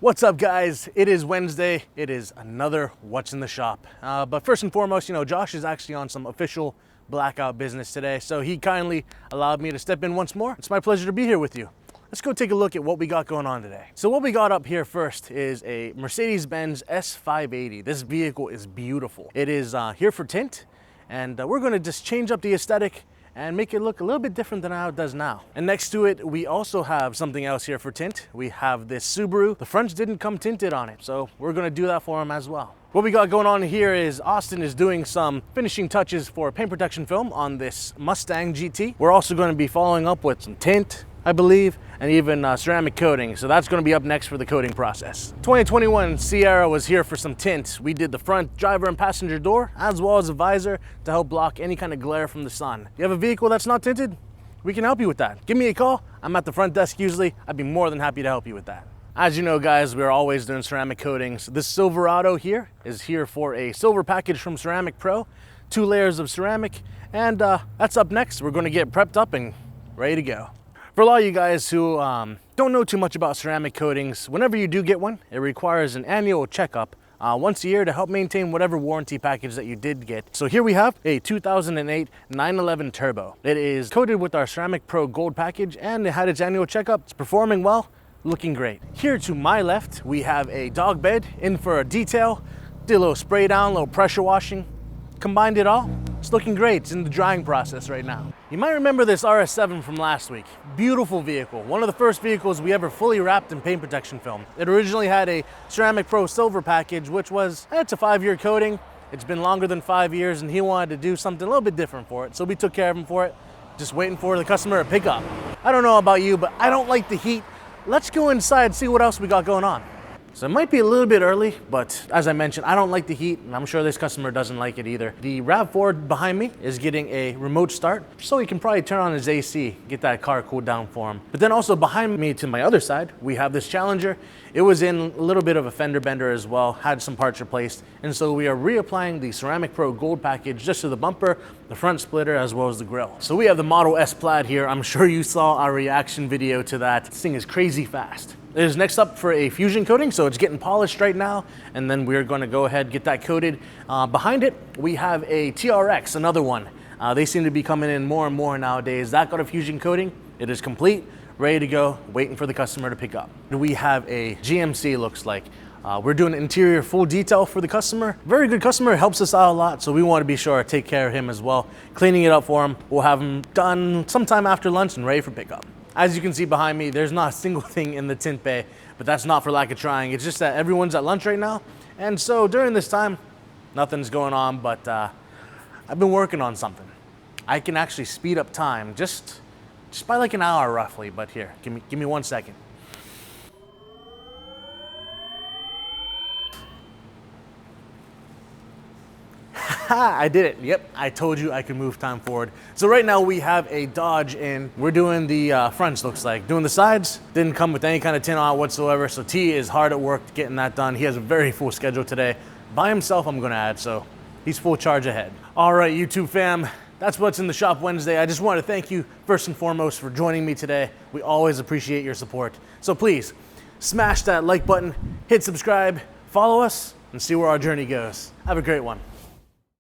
What's up, guys? It is Wednesday. It is another What's in the Shop. But first and foremost, Josh is actually on some official blackout business today, so he kindly allowed me to step in once more. It's my pleasure to be here with you. Let's go take a look at what we got going on today. So what we got up here first is a Mercedes-Benz S580. This vehicle is beautiful. It is here for tint, and we're going to just change up the aesthetic and make it look a little bit different than how it does now. And next to it, we also have something else here for tint. We have this Subaru. The fronts didn't come tinted on it, so we're gonna do that for him as well. What we got going on here is Austin is doing some finishing touches for paint protection film on this Mustang GT. We're also gonna be following up with some tint, I believe, and even ceramic coating. So that's gonna be up next for the coating process. 2021 Sierra was here for some tint. We did the front driver and passenger door, as well as a visor to help block any kind of glare from the sun. You have a vehicle that's not tinted? We can help you with that. Give me a call. I'm at the front desk usually. I'd be more than happy to help you with that. As you know, guys, we're always doing ceramic coatings. This Silverado here is here for a silver package from Ceramic Pro, 2 layers of ceramic, and that's up next. We're gonna get prepped up and ready to go. For a lot of you guys who don't know too much about ceramic coatings, whenever you do get one, it requires an annual checkup once a year to help maintain whatever warranty package that you did get. So here we have a 2008 911 Turbo. It is coated with our Ceramic Pro Gold package, and it had its annual checkup. It's performing well, looking great. Here to my left, we have a dog bed in for a detail. Did a little spray down, a little pressure washing, combined it all. It's looking great. It's in the drying process right now. You might remember this RS7 from last week. Beautiful vehicle. One of the first vehicles we ever fully wrapped in paint protection film. It originally had a Ceramic Pro Silver package, which was, it's a 5-year coating. It's been longer than 5 years, and he wanted to do something a little bit different for it. So we took care of him for it. Just waiting for the customer to pick up. I don't know about you, but I don't like the heat. Let's go inside and see what else we got going on. So it might be a little bit early, but as I mentioned, I don't like the heat, and I'm sure this customer doesn't like it either. The RAV4 behind me is getting a remote start, so he can probably turn on his AC, get that car cooled down for him. But then also behind me to my other side, we have this Challenger. It was in a little bit of a fender bender as well, had some parts replaced, and so we are reapplying the Ceramic Pro Gold package just to the bumper, the front splitter, as well as the grille. So we have the Model S Plaid here. I'm sure you saw our reaction video to that. This thing is crazy fast. It is next up for a fusion coating, so it's getting polished right now, and then we're going to go ahead and get that coated. Behind it, we have a TRX, another one. They seem to be coming in more and more nowadays. That got a fusion coating. It is complete, ready to go, waiting for the customer to pick up. We have a GMC, looks like. We're doing interior full detail for the customer. Very good customer, helps us out a lot, so we want to be sure to take care of him as well. Cleaning it up for him. We'll have him done sometime after lunch and ready for pickup. As you can see behind me, there's not a single thing in the tint bay, but that's not for lack of trying. It's just that everyone's at lunch right now, and so during this time, nothing's going on, but I've been working on something. I can actually speed up time just by like an hour roughly, but here, give me 1 second. I did it. Yep, I told you I could move time forward. So right now we have a Dodge in. We're doing the fronts, looks like. Doing the sides, didn't come with any kind of tint on it whatsoever, so T is hard at work getting that done. He has a very full schedule today. By himself, I'm gonna add, so he's full charge ahead. All right, YouTube fam, that's What's in the Shop Wednesday. I just want to thank you first and foremost for joining me today. We always appreciate your support. So please, smash that like button, hit subscribe, follow us, and see where our journey goes. Have a great one.